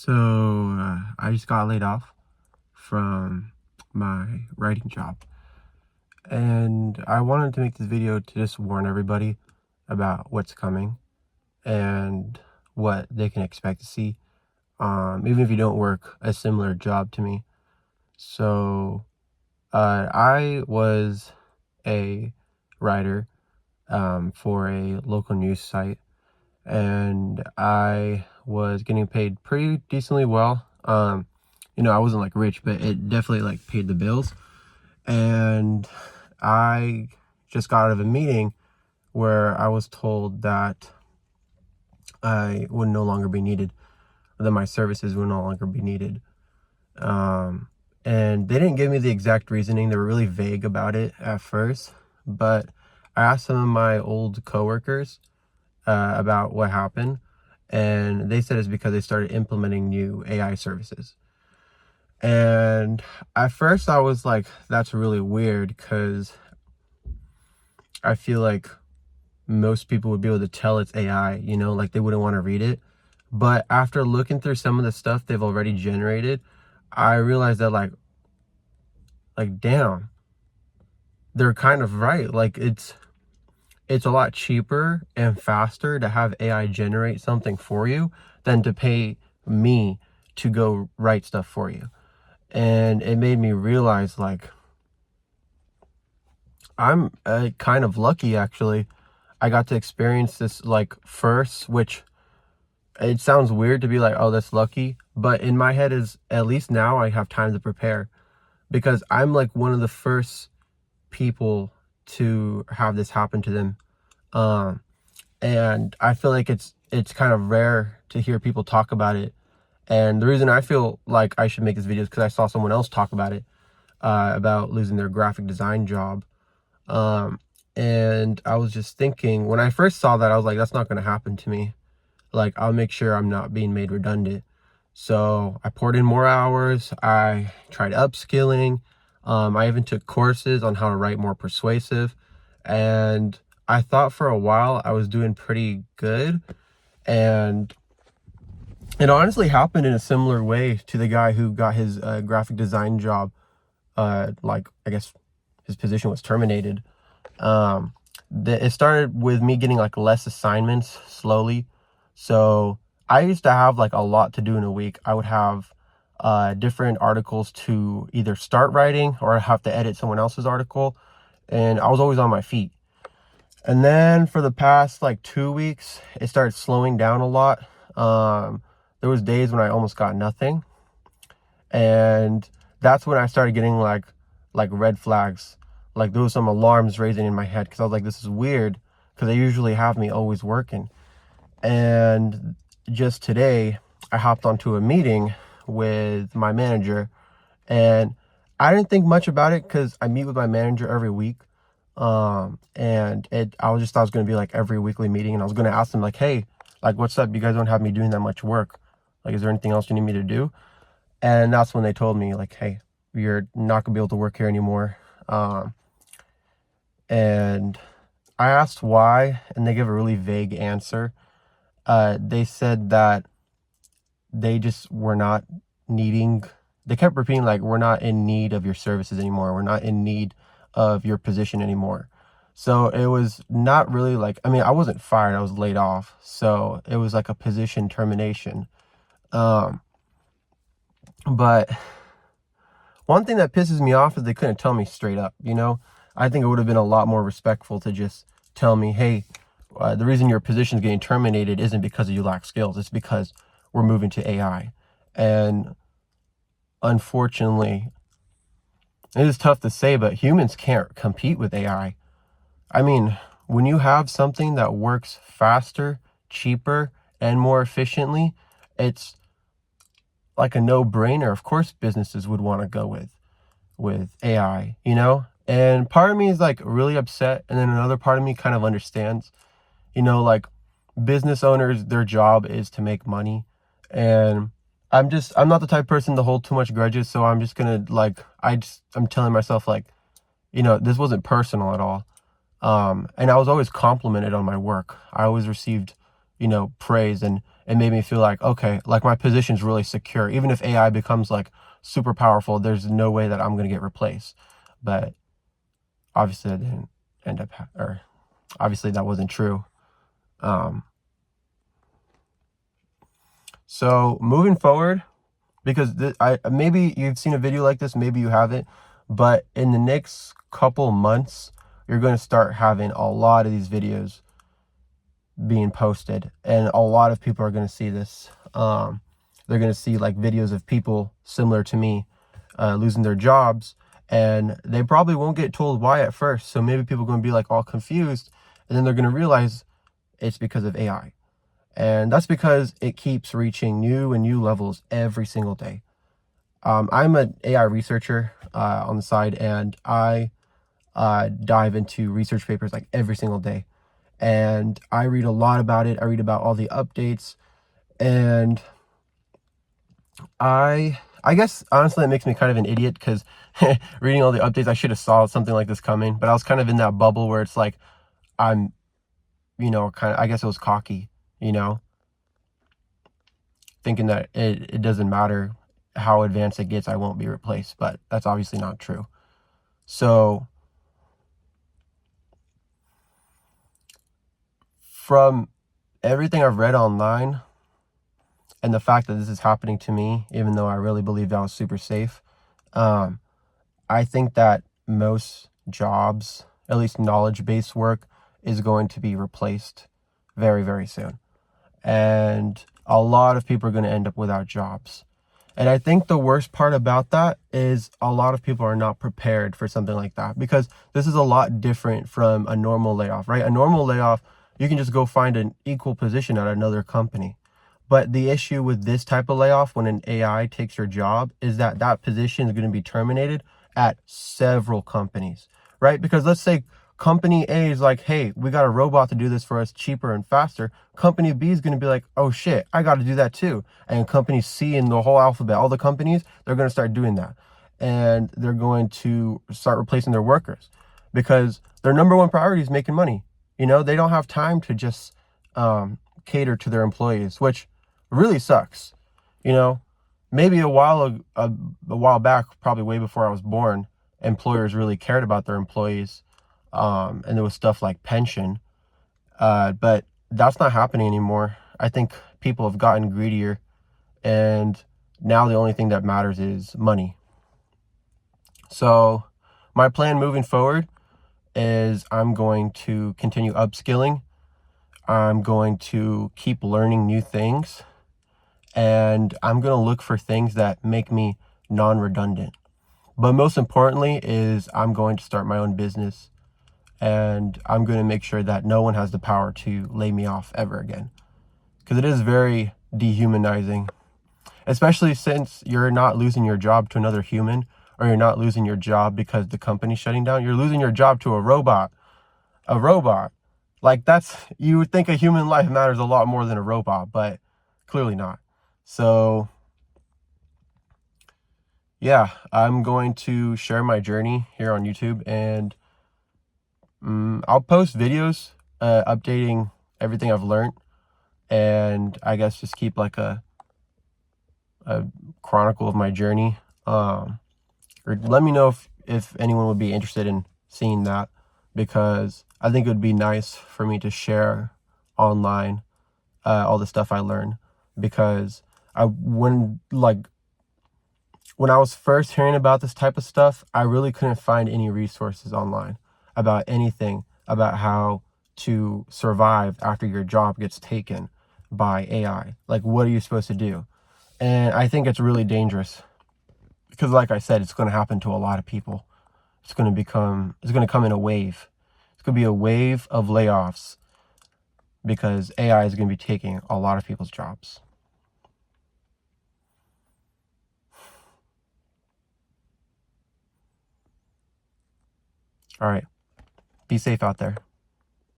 I just got laid off from my writing job, and I wanted to make this video to just warn everybody about what's coming and what they can expect to see, even if you don't work a similar job to me. I was a writer for a local news site, and I was getting paid pretty decently well. I wasn't like rich, but it definitely like paid the bills. And I just got out of a meeting where I was told that I would no longer be needed, that my services would no longer be needed. And they didn't give me the exact reasoning. They were really vague about it at first, but I asked some of my old coworkers about what happened, and they said it's because they started implementing new AI services. And at first I was like, that's really weird, because I feel like most people would be able to tell it's AI, like they wouldn't want to read it. But after looking through some of the stuff they've already generated, I realized that like damn, they're kind of right. Like it's a lot cheaper and faster to have AI generate something for you than to pay me to go write stuff for you. And it made me realize, like, I'm kind of lucky, actually. I got to experience this, like, first, which it sounds weird to be like, oh, that's lucky. But in my head is, at least now I have time to prepare. Because I'm, like, one of the first people to have this happen to them. And I feel like it's kind of rare to hear people talk about it. And the reason I feel like I should make this video is because I saw someone else talk about it, about losing their graphic design job. And I was just thinking, when I first saw that, I was like, that's not going to happen to me. Like, I'll make sure I'm not being made redundant. So I poured in more hours. I tried upskilling. I even took courses on how to write more persuasive. And I thought for a while I was doing pretty good. And it honestly happened in a similar way to the guy who got his graphic design job. I guess his position was terminated. It started with me getting like less assignments slowly. So I used to have like a lot to do in a week. I would have different articles to either start writing or have to edit someone else's article. And I was always on my feet. And then for the past like 2 weeks, it started slowing down a lot. There was days when I almost got nothing. And that's when I started getting like red flags. Like there was some alarms raising in my head, because I was like, this is weird, because they usually have me always working. And just today, I hopped onto a meeting with my manager, and I didn't think much about it because I meet with my manager every week. I just thought it was going to be like every weekly meeting, and I was going to ask them like, hey, like, what's up? You guys don't have me doing that much work. Like, is there anything else you need me to do? And that's when they told me like, hey, you're not gonna be able to work here anymore. And I asked why, and they gave a really vague answer. They said that they just were not needing, they kept repeating like, we're not in need of your services anymore. We're not in need of your position anymore. So it was not really like, I mean, I wasn't fired, I was laid off. So it was like a position termination. But one thing that pisses me off is they couldn't tell me straight up, I think it would have been a lot more respectful to just tell me, hey, the reason your position is getting terminated isn't because you lack skills. It's because we're moving to AI. And unfortunately, it is tough to say, but humans can't compete with AI. I mean, when you have something that works faster, cheaper, and more efficiently, it's like a no-brainer. Of course businesses would want to go with AI, and part of me is like really upset, and then another part of me kind of understands. Like, business owners, their job is to make money, and I'm not the type of person to hold too much grudges. So I'm just gonna I'm telling myself like, this wasn't personal at all. And I was always complimented on my work. I always received praise, and it made me feel like, okay, like my position's really secure. Even if AI becomes like super powerful, there's no way that I'm going to get replaced. But obviously that didn't end up, or obviously that wasn't true. So moving forward, because maybe you've seen a video like this, maybe you haven't, but in the next couple months, you're going to start having a lot of these videos being posted, and a lot of people are going to see this. They're going to see like videos of people similar to me losing their jobs, and they probably won't get told why at first. So maybe people are going to be like all confused, and then they're going to realize it's because of AI. And that's because it keeps reaching new and new levels every single day. I'm an AI researcher on the side, and I dive into research papers like every single day. And I read a lot about it. I read about all the updates, and I guess honestly it makes me kind of an idiot, because reading all the updates, I should have saw something like this coming, but I was kind of in that bubble where it's like I'm, kind of, I guess it was cocky, thinking that it doesn't matter how advanced it gets, I won't be replaced, but that's obviously not true. So from everything I've read online, and the fact that this is happening to me, even though I really believed I was super safe, I think that most jobs, at least knowledge-based work, is going to be replaced very, very soon. And a lot of people are going to end up without jobs. And I think the worst part about that is a lot of people are not prepared for something like that, because this is a lot different from a normal layoff, right? A normal layoff, you can just go find an equal position at another company. But the issue with this type of layoff, when an AI takes your job, is that that position is going to be terminated at several companies, right? Because let's say company A is like, hey, we got a robot to do this for us cheaper and faster. Company B is going to be like, oh shit, I got to do that too. And company C and the whole alphabet, all the companies, they're going to start doing that. And they're going to start replacing their workers, because their number one priority is making money. They don't have time to just cater to their employees, which really sucks. Maybe a while back, probably way before I was born, employers really cared about their employees, and there was stuff like pension, but that's not happening anymore. I think people have gotten greedier, and now the only thing that matters is money. So my plan moving forward is I'm going to continue upskilling. I'm going to keep learning new things, and I'm going to look for things that make me non-redundant. But most importantly is I'm going to start my own business, and I'm going to make sure that no one has the power to lay me off ever again, because it is very dehumanizing, especially since you're not losing your job to another human, or you're not losing your job because the company's shutting down. You're losing your job to a robot. Like, you would think a human life matters a lot more than a robot, but clearly not. So yeah, I'm going to share my journey here on YouTube, and I'll post videos updating everything I've learned, and I guess just keep like a chronicle of my journey. Or let me know if anyone would be interested in seeing that, because I think it would be nice for me to share online all the stuff I learned, because when I was first hearing about this type of stuff, I really couldn't find any resources online about anything about how to survive after your job gets taken by AI. Like, what are you supposed to do? And I think it's really dangerous, because like I said, it's going to happen to a lot of people. It's going to come in a wave. It's going to be a wave of layoffs, because AI is going to be taking a lot of people's jobs. All right. Be safe out there.